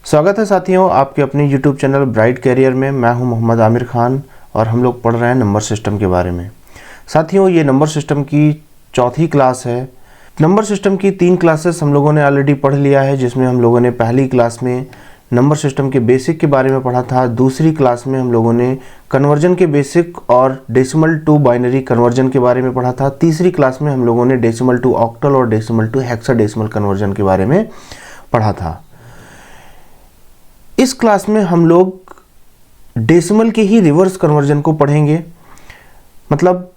स्वागत है साथियों आपके अपने YouTube चैनल ब्राइट कैरियर में। मैं हूं मोहम्मद आमिर खान और हम लोग पढ़ रहे हैं नंबर सिस्टम के बारे में। साथियों ये नंबर सिस्टम की चौथी क्लास है। नंबर सिस्टम की 3 क्लासेस हम लोगों ने ऑलरेडी पढ़ लिया है, जिसमें हम लोगों ने पहली क्लास में नंबर सिस्टम के बेसिक के बारे में पढ़ा था। दूसरी क्लास में हम लोगों ने कन्वर्जन के बेसिक और डेसिमल टू बाइनरी कन्वर्जन के बारे में पढ़ा था। तीसरी क्लास में हम लोगों ने डेसिमल टू ऑक्टल और डेसिमल टू हेक्साडेसिमल कन्वर्जन के बारे में पढ़ा था। इस क्लास में हम लोग डेसिमल के ही रिवर्स कन्वर्जन को पढ़ेंगे। मतलब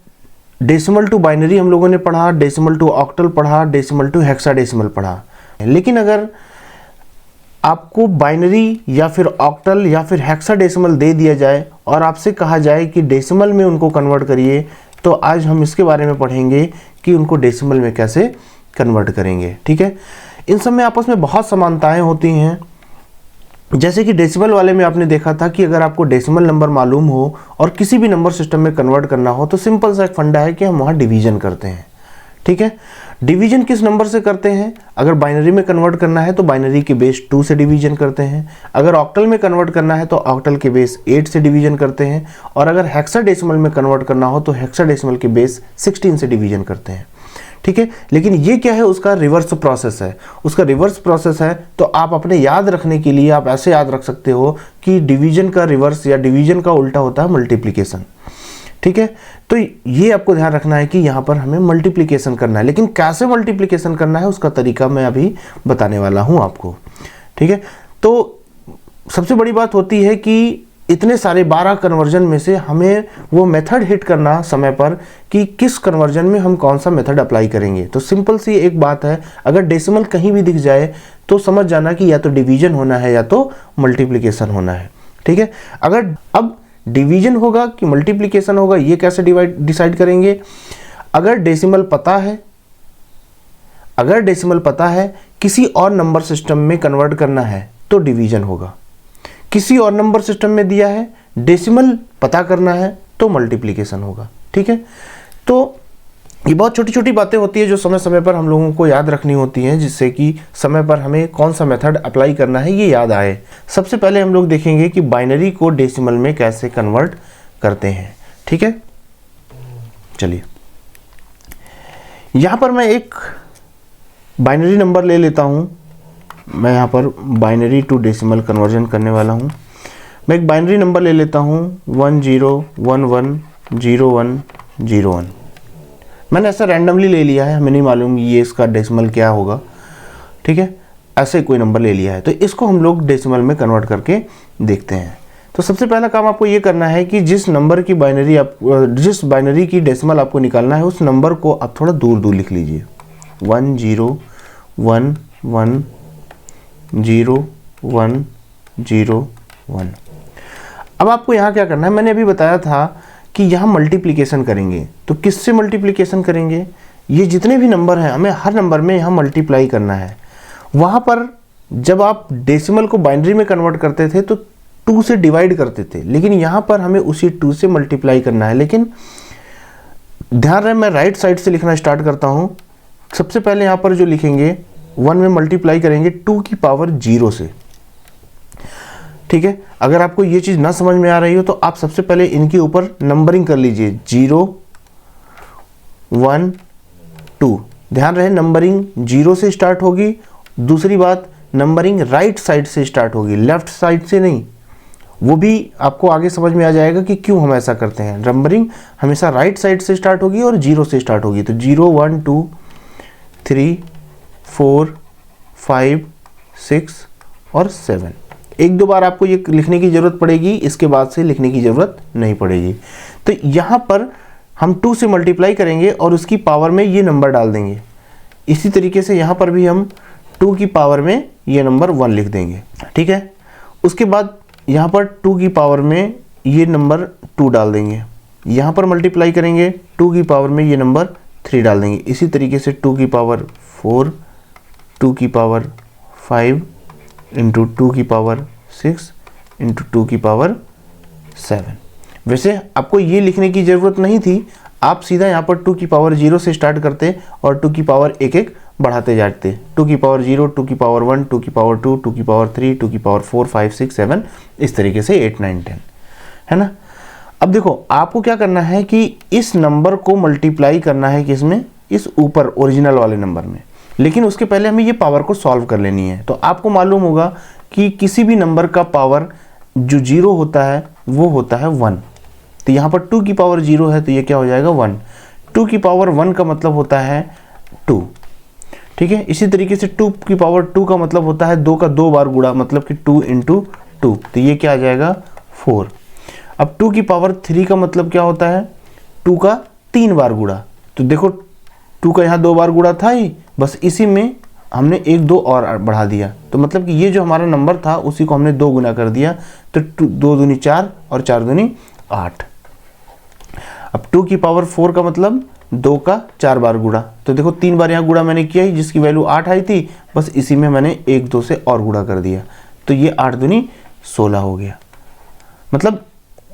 डेसिमल टू बाइनरी हम लोगों ने पढ़ा, डेसिमल टू ऑक्टल पढ़ा, डेसिमल टू हेक्साडेसिमल पढ़ा। लेकिन अगर आपको बाइनरी या फिर ऑक्टल या फिर हेक्साडेसिमल दे दिया जाए और आपसे कहा जाए कि डेसिमल में उनको कन्वर्ट करिए, तो आज हम इसके बारे में पढ़ेंगे कि उनको डेसिमल में कैसे कन्वर्ट करेंगे। ठीक है, इन सब में आपस में बहुत समानताएं होती हैं। जैसे कि डेसिमल वाले में आपने देखा था कि अगर आपको डेसिमल नंबर मालूम हो और किसी भी नंबर सिस्टम में कन्वर्ट करना हो तो सिंपल सा एक फंडा है कि हम वहाँ डिवीजन करते हैं। ठीक है, डिवीजन किस नंबर से करते हैं? अगर बाइनरी में कन्वर्ट करना है तो बाइनरी के बेस 2 से डिवीजन करते हैं। अगर ऑक्टल में कन्वर्ट करना है तो ऑक्टल के बेस 8 से डिवीजन करते हैं। और अगर हेक्साडेसिमल में कन्वर्ट करना हो तो हेक्साडेसिमल के बेस 16 से डिवीजन करते हैं। ठीक है, लेकिन ये क्या है? उसका रिवर्स प्रोसेस है। उसका रिवर्स प्रोसेस है तो आप अपने याद रखने के लिए आप ऐसे याद रख सकते हो कि डिवीजन का रिवर्स या डिवीजन का उल्टा होता है मल्टीप्लिकेशन। ठीक है, तो ये आपको ध्यान रखना है कि यहाँ पर हमें मल्टीप्लिकेशन करना है, लेकिन कैसे मल्टीप्लिकेशन करना है उसका तरीका मैं अभी बताने वाला हूँ आपको। ठीक है, तो सबसे बड़ी बात होती है कि इतने सारे 12 कन्वर्जन में से हमें वो मेथड हिट करना समय पर कि किस कन्वर्जन में हम कौन सा मेथड अप्लाई करेंगे। तो सिंपल सी एक बात है, अगर डेसिमल कहीं भी दिख जाए तो समझ जाना कि या तो डिवीजन होना है या तो मल्टीप्लिकेशन होना है। ठीक है, अगर अब डिवीजन होगा कि मल्टीप्लिकेशन होगा ये कैसे डिसाइड करेंगे? अगर डेसिमल पता है किसी और नंबर सिस्टम में कन्वर्ट करना है तो डिवीजन होगा। किसी और नंबर सिस्टम में दिया है, डेसिमल पता करना है तो मल्टीप्लिकेशन होगा। ठीक है, तो ये बहुत छोटी छोटी बातें होती है जो समय समय पर हम लोगों को याद रखनी होती हैं, जिससे कि समय पर हमें कौन सा मेथड अप्लाई करना है ये याद आए। सबसे पहले हम लोग देखेंगे कि बाइनरी को डेसिमल में कैसे कन्वर्ट करते हैं। ठीक है, चलिए यहाँ पर मैं एक बाइनरी नंबर ले लेता हूँ। मैं यहाँ पर बाइनरी टू डेसिमल कन्वर्जन करने वाला हूँ। मैं एक बाइनरी नंबर ले लेता हूँ 10110101। मैंने ऐसा रैंडमली ले लिया है, हमें नहीं मालूम ये इसका डेसिमल क्या होगा। ठीक है, ऐसे कोई नंबर ले लिया है तो इसको हम लोग डेसिमल में कन्वर्ट करके देखते हैं। तो सबसे पहला काम आपको ये करना है कि जिस बाइनरी की डेसिमल आपको निकालना है उस नंबर को आप थोड़ा दूर दूर लिख लीजिए। 10110101। अब आपको यहाँ क्या करना है? मैंने अभी बताया था कि यहाँ मल्टीप्लिकेशन करेंगे। तो किससे मल्टीप्लिकेशन करेंगे? ये जितने भी नंबर हैं हमें हर नंबर में यहाँ मल्टीप्लाई करना है। वहाँ पर जब आप डेसिमल को बाइनरी में कन्वर्ट करते थे तो 2 से डिवाइड करते थे, लेकिन यहाँ पर हमें उसी 2 से मल्टीप्लाई करना है। लेकिन ध्यान रहे मैं राइट साइड से लिखना स्टार्ट करता हूँ। सबसे पहले यहाँ पर जो लिखेंगे 1 में मल्टीप्लाई करेंगे 2 की पावर 0 से। ठीक है, अगर आपको ये चीज़ ना समझ में आ रही हो तो आप सबसे पहले इनके ऊपर नंबरिंग कर लीजिए 0 1 2। ध्यान रहे नंबरिंग 0 से स्टार्ट होगी। दूसरी बात, नंबरिंग राइट साइड से स्टार्ट होगी, लेफ्ट साइड से नहीं। वो भी आपको आगे समझ में आ जाएगा कि क्यों हम ऐसा करते हैं। नंबरिंग हमेशा राइट साइड से स्टार्ट होगी और 0 से स्टार्ट होगी। तो 0 1 2 3 4 5 6 और 7। एक दो बार आपको ये लिखने की ज़रूरत पड़ेगी, इसके बाद से लिखने की ज़रूरत नहीं पड़ेगी। तो यहाँ पर हम 2 से मल्टीप्लाई करेंगे और उसकी पावर में ये नंबर डाल देंगे। इसी तरीके से यहाँ पर भी हम 2 की पावर में ये नंबर 1 लिख देंगे। ठीक है, उसके बाद यहाँ पर 2 की पावर में ये नंबर 2 डाल देंगे। यहाँ पर मल्टीप्लाई करेंगे 2 की पावर में ये नंबर 3 डाल देंगे। इसी तरीके से 2 की पावर 4, 2 की पावर 5 इंटू 2 की पावर 6 इंटू 2 की पावर 7। वैसे आपको ये लिखने की ज़रूरत नहीं थी, आप सीधा यहाँ पर 2 की पावर 0 से स्टार्ट करते और 2 की पावर 1 1 बढ़ाते जाते, 2 की पावर 0, 2 की पावर 1, 2 की पावर 2, 2 की पावर 3, 2 की पावर 4, 5, 6, 7, इस तरीके से 8, 9, 10, है ना। अब देखो आपको क्या करना है कि इस नंबर को मल्टीप्लाई करना है किसमें, इस ऊपर ओरिजिनल वाले नंबर में, लेकिन उसके पहले हमें ये पावर को सॉल्व कर लेनी है। तो आपको मालूम होगा कि किसी भी नंबर का पावर जो 0 होता है वो होता है 1। तो यहाँ पर 2 की पावर 0 है तो ये क्या हो जाएगा 1। 2 की पावर 1 का मतलब होता है 2, ठीक है। इसी तरीके से 2 की पावर 2 का मतलब होता है 2 का 2 बार गुणा, मतलब कि 2 × 2, तो ये क्या आ जाएगा 4। अब 2 की पावर 3 का मतलब क्या होता है 2 का 3 बार गुणा, तो देखो 2 का यहाँ 2 बार गुणा था ही, बस इसी में हमने 1 2 और बढ़ा दिया, तो मतलब कि ये जो हमारा नंबर था उसी को हमने 2 गुना कर दिया, तो 2 दूनी 4 और 4 दूनी 8। अब 2 की पावर 4 का मतलब 2 का 4 बार गुणा, तो देखो 3 बार यहाँ गुणा मैंने किया ही, जिसकी वैल्यू 8 आई थी, बस इसी में मैंने 1 2 से और गुणा कर दिया, तो ये 8 दूनी 16 हो गया। मतलब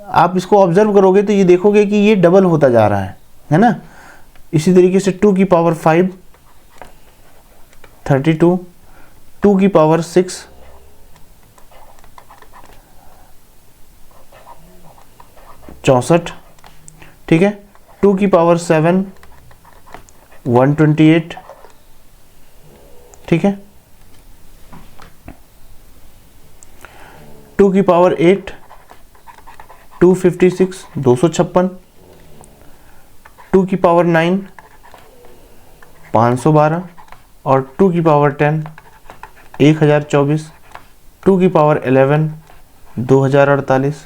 आप इसको ऑब्जर्व करोगे तो ये देखोगे कि ये डबल होता जा रहा है ना। इसी तरीके से 2 की पावर 5 32, 2 की पावर 6 64, ठीक है। 2 की पावर 7 128, ठीक है। 2 की पावर 8 256 256, 2 की पावर 9 512 और 2 की पावर 10 1024, 2 की पावर 11 2048,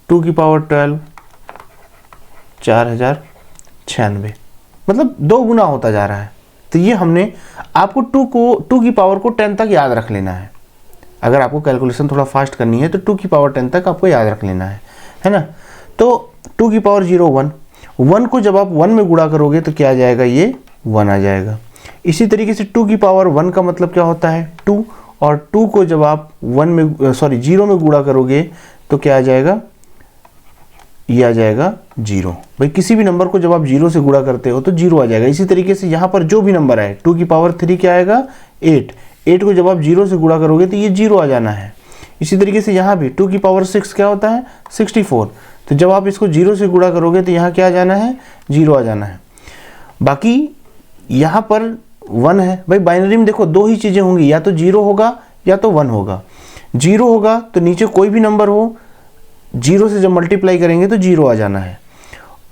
2 की पावर 12 4096, मतलब 2 गुना होता जा रहा है। तो ये हमने आपको 2 की पावर को 10 तक याद रख लेना है। अगर आपको कैलकुलेशन थोड़ा फास्ट करनी है तो 2 की पावर 10 तक आपको याद रख लेना है ना। तो 2 की पावर 0 1 को जब आप 1 में गुणा करोगे तो क्या आ जाएगा, ये 1 आ जाएगा। इसी तरीके से 2 की पावर 1 का मतलब क्या होता है 2, और 2 को जब आप 0 में गुणा करोगे तो क्या आ जाएगा, ये आ जाएगा 0। भाई किसी भी नंबर को जब आप 0 से गुणा करते हो तो 0 आ जाएगा। इसी तरीके से यहाँ पर जो भी नंबर है 2 की पावर 3 क्या आएगा 8 को जब आप 0 से गुणा करोगे तो ये 0 आ जाना है। इसी तरीके से यहाँ भी 2 की पावर 6 क्या होता है 64, तो जब आप इसको 0 से गुणा करोगे तो यहाँ क्या आ जाना है 0 आ जाना है। बाकी यहाँ पर 1 है, भाई बाइनरी में देखो 2 ही चीज़ें होंगी, या तो 0 होगा या तो 1 होगा। 0 होगा तो नीचे कोई भी नंबर हो 0 से जब मल्टीप्लाई करेंगे तो 0 आ जाना है,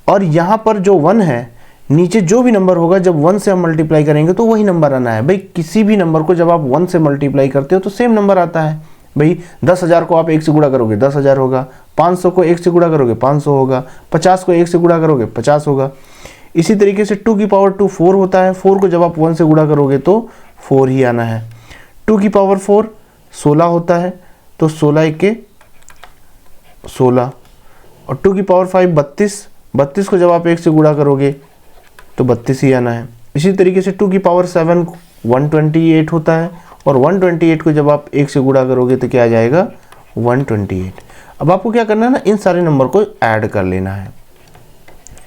और यहाँ पर जो 1 है नीचे जो भी नंबर होगा जब 1 से हम मल्टीप्लाई करेंगे तो वही नंबर आना है। भाई किसी भी नंबर को जब आप 1 से मल्टीप्लाई करते हो तो सेम नंबर आता है। भाई 10,000 को आप 1 से गुणा करोगे 10,000 होगा, 500 को 1 से गुणा करोगे 500 होगा, 50 को 1 से गुणा करोगे 50 होगा। इसी तरीके से 2 की पावर 2 4 होता है, 4 को जब आप 1 से गुणा करोगे तो 4 ही आना है। 2 की पावर 4 16 होता है, तो 16 के 16, और 2 की पावर 5 32 को जब आप 1 से गुणा करोगे तो 32 ही आना है। इसी तरीके से 2 की पावर 7 128 होता है, और 128 को जब आप 1 से गुणा करोगे तो क्या आ जाएगा 128। अब आपको क्या करना है ना, इन सारे नंबर को ऐड कर लेना है,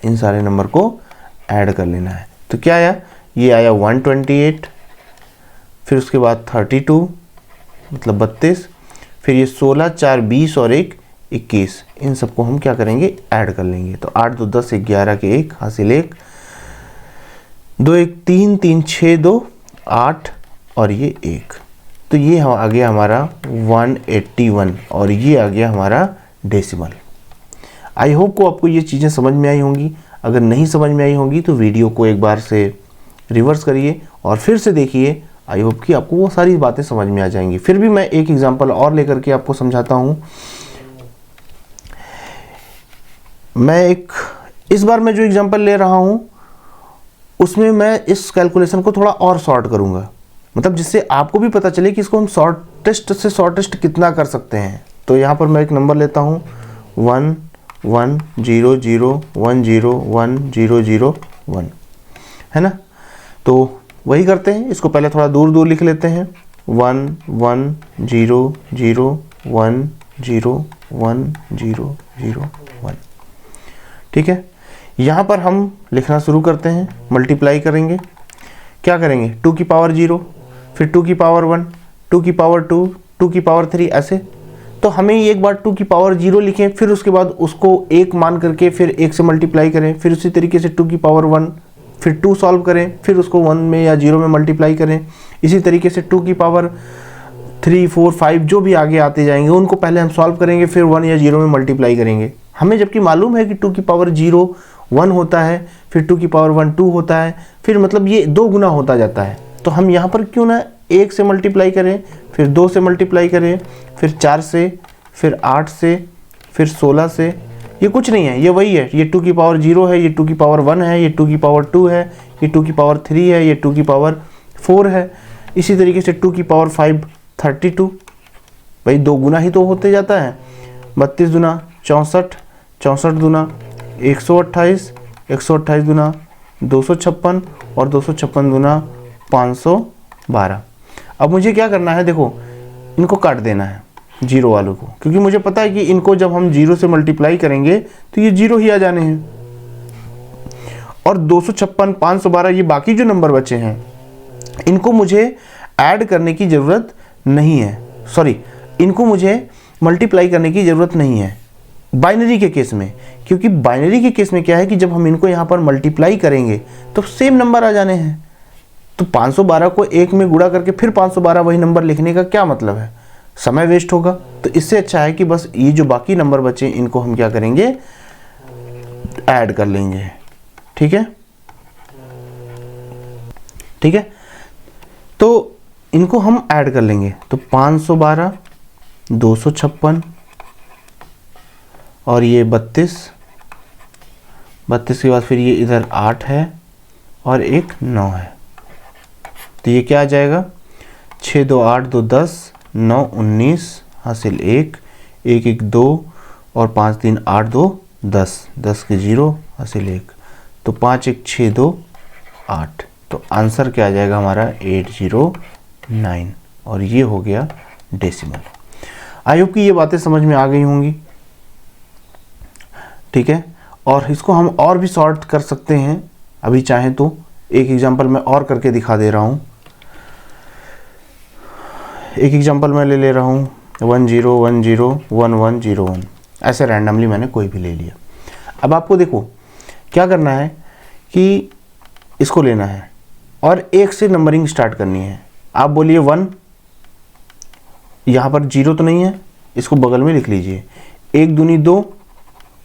इन सारे नंबर को ऐड कर लेना है। तो क्या आया, ये आया 128, फिर उसके बाद 32 मतलब 32, फिर ये 16 4 20 और 1 21, इन सबको हम क्या करेंगे ऐड कर लेंगे। तो 8 2 10 11 के 1 हासिल 1, 2 1 3 3 6 2 8 और ये 1, तो ये आ गया हमारा 181, और ये आ गया हमारा डेसिमल। आई होप को आपको ये चीज़ें समझ में आई होंगी। अगर नहीं समझ में आई होंगी तो वीडियो को एक बार से रिवर्स करिए और फिर से देखिए। आई होप कि आपको वो सारी बातें समझ में आ जाएंगी। फिर भी मैं एक एग्जांपल और लेकर के आपको समझाता हूँ। इस बार मैं जो एग्जांपल ले रहा हूँ उसमें मैं इस कैलकुलेशन को थोड़ा और शॉर्ट करूँगा, मतलब जिससे आपको भी पता चले कि इसको हम शॉर्टेस्ट से शॉर्टेस्ट कितना कर सकते हैं। तो यहाँ पर मैं एक नंबर लेता हूँ 1 1 0 0 1 0 1 0 0 1, है ना। तो वही करते हैं, इसको पहले थोड़ा दूर दूर लिख लेते हैं। 1 1 0 0 1 0 1 0 0 1, ठीक है। यहाँ पर हम लिखना शुरू करते हैं, मल्टीप्लाई करेंगे। क्या करेंगे 2 की पावर 0, फिर 2 की पावर 1, 2 की पावर 2, 2 की पावर 3 ऐसे। तो हमें एक बार 2 की पावर 0 लिखें, फिर उसके बाद उसको 1 मान करके फिर 1 से मल्टीप्लाई करें, फिर उसी तरीके से 2 की पावर 1, फिर 2 सॉल्व करें, फिर उसको 1 में या 0 में मल्टीप्लाई करें। इसी तरीके से 2 की पावर 3, 4, 5 जो भी आगे आते जाएंगे उनको पहले हम सॉल्व करेंगे, फिर 1 या 0 में मल्टीप्लाई करेंगे। हमें जबकि मालूम है कि 2 की पावर 0 1 होता है, फिर 2 की पावर 1 2 होता है, फिर मतलब ये 2 गुना होता जाता है। तो हम यहाँ पर क्यों ना 1 से मल्टीप्लाई करें, फिर 2 से मल्टीप्लाई करें, फिर 4 से, फिर 8 से, फिर 16 से। ये कुछ नहीं है, ये वही है, ये 2 की पावर 0 है, ये 2 की पावर 1 है, ये 2 की पावर 2 है, ये 2 की पावर 3 है, ये 2 की पावर 4 है। इसी तरीके से 2 की पावर 5 32। भाई 2 गुना ही तो होते जाता है। 32 दुना 64, 64 दुना 128, 128 दुना 256 और 256 दुना 512। अब मुझे क्या करना है, देखो इनको काट देना है जीरो वालों को, क्योंकि मुझे पता है कि इनको जब हम 0 से मल्टीप्लाई करेंगे तो ये 0 ही आ जाने हैं। और 256, 512 ये बाकी जो नंबर बचे हैं इनको मुझे ऐड करने की ज़रूरत नहीं है, सॉरी इनको मुझे मल्टीप्लाई करने की ज़रूरत नहीं है बाइनरी के केस में। क्योंकि बाइनरी के केस में क्या है कि जब हम इनको यहाँ पर मल्टीप्लाई करेंगे तो सेम नंबर आ जाने हैं। तो 512 को 1 में गुणा करके फिर 512 वही नंबर लिखने का क्या मतलब है, समय वेस्ट होगा। तो इससे अच्छा है कि बस ये जो बाकी नंबर बचे इनको हम क्या करेंगे, ऐड कर लेंगे। ठीक है, ठीक है, तो इनको हम ऐड कर लेंगे। तो 512, 256 और ये 32, 32 के बाद फिर ये इधर 8 है और एक 9 है। तो ये क्या आ जाएगा, 6 2 8 2 10, 9 19 हासिल 1, 1 1 2 और 5 3 8 2 10, 10 के 0 हासिल 1। तो 5 1 6 2 8। तो आंसर क्या आ जाएगा हमारा 809 और ये हो गया डेसिमल। आई होप कि ये बातें समझ में आ गई होंगी। ठीक है, और इसको हम और भी सॉर्ट कर सकते हैं, अभी चाहें तो एक एग्जांपल मैं और करके दिखा दे रहा हूँ। एक एग्जांपल मैं ले रहा हूँ 1 0 1 0 1 1 0 1, ऐसे रैंडमली मैंने कोई भी ले लिया। अब आपको देखो क्या करना है कि इसको लेना है और 1 से नंबरिंग स्टार्ट करनी है। आप बोलिए 1, यहाँ पर 0 तो नहीं है, इसको बगल में लिख लीजिए। 1 दूनी 2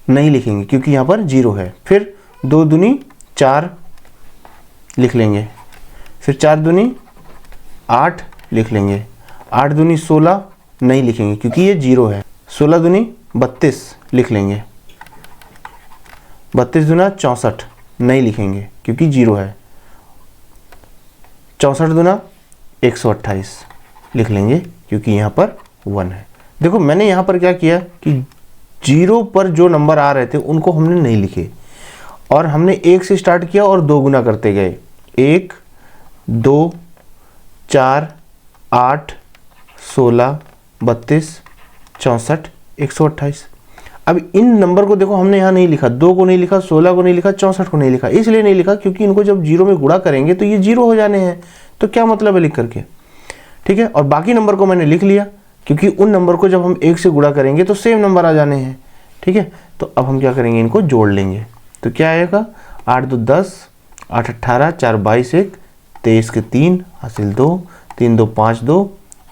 नहीं लिखेंगे क्योंकि यहाँ पर 0 है। फिर 2 दूनी 4 लिख लेंगे, फिर 4 दूनी 8 लिख लेंगे, 8 दूनी 16 नहीं लिखेंगे क्योंकि ये 0 है। 16 दूनी 32 लिख लेंगे, 32 दूना 64 नहीं लिखेंगे क्योंकि 0 है। 64 दूना 128 लिख लेंगे क्योंकि यहाँ पर 1 है। देखो मैंने यहाँ पर क्या किया कि 0 पर जो नंबर आ रहे थे उनको हमने नहीं लिखे और हमने 1 से स्टार्ट किया और 2 गुना करते गए। 1 2 4 8 16 32 64 128। अब इन नंबर को देखो हमने यहाँ नहीं लिखा, 2 को नहीं लिखा, 16 को नहीं लिखा, 64 को नहीं लिखा। इसलिए नहीं लिखा क्योंकि इनको जब 0 में गुणा करेंगे तो ये 0 हो जाने हैं, तो क्या मतलब है लिख करके। ठीक है, और बाकी नंबर को मैंने लिख लिया क्योंकि उन नंबर को जब हम 1 से गुणा करेंगे तो सेम नंबर आ जाने हैं। ठीक है, तो अब हम क्या करेंगे, इनको जोड़ लेंगे। तो क्या आएगा, 8 2 10, 8 18, 4 22, 1 23 के 3 हासिल 2, 3 2 5 2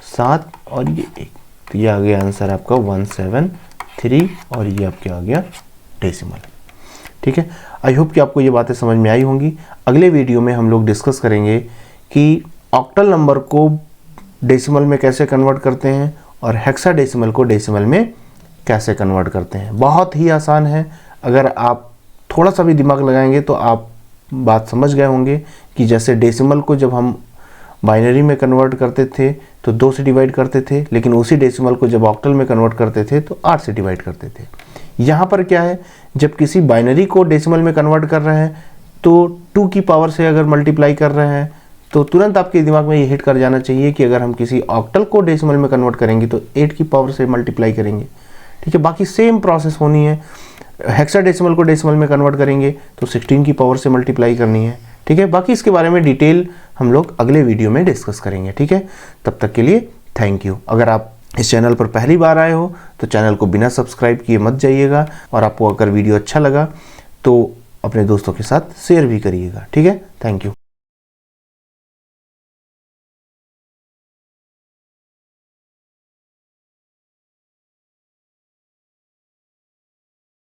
7 और ये 1। तो ये आ गया आंसर आपका 173 और ये आपके आ गया डेसिमल। ठीक है, आई होप कि आपको ये बातें समझ में आई होंगी। अगले वीडियो में हम लोग डिस्कस करेंगे कि ऑक्टल नंबर को डेसिमल में कैसे कन्वर्ट करते हैं और हेक्साडेसिमल को डेसिमल में कैसे कन्वर्ट करते हैं। बहुत ही आसान है, अगर आप थोड़ा सा भी दिमाग लगाएंगे तो आप बात समझ गए होंगे कि जैसे डेसिमल को जब हम बाइनरी में कन्वर्ट करते थे तो 2 से डिवाइड करते थे, लेकिन उसी डेसिमल को जब ऑक्टल में कन्वर्ट करते थे तो 8 से डिवाइड करते थे। यहाँ पर क्या है, जब किसी बाइनरी को डेसिमल में कन्वर्ट कर रहे हैं तो 2 की पावर से अगर मल्टीप्लाई कर रहे हैं तो तुरंत आपके दिमाग में ये हिट कर जाना चाहिए कि अगर हम किसी ऑक्टल को डेसिमल में कन्वर्ट करेंगे तो 8 की पावर से मल्टीप्लाई करेंगे। ठीक है, बाकी सेम प्रोसेस होनी है। हेक्साडेसिमल को डेसिमल में कन्वर्ट करेंगे तो 16 की पावर से मल्टीप्लाई करनी है। ठीक है, बाकी इसके बारे में डिटेल हम लोग अगले वीडियो में डिस्कस करेंगे। ठीक है, तब तक के लिए थैंक यू। अगर आप इस चैनल पर पहली बार आए हो तो चैनल को बिना सब्सक्राइब किए मत जाइएगा, और आपको अगर वीडियो अच्छा लगा तो अपने दोस्तों के साथ शेयर भी करिएगा। ठीक है, थैंक यू।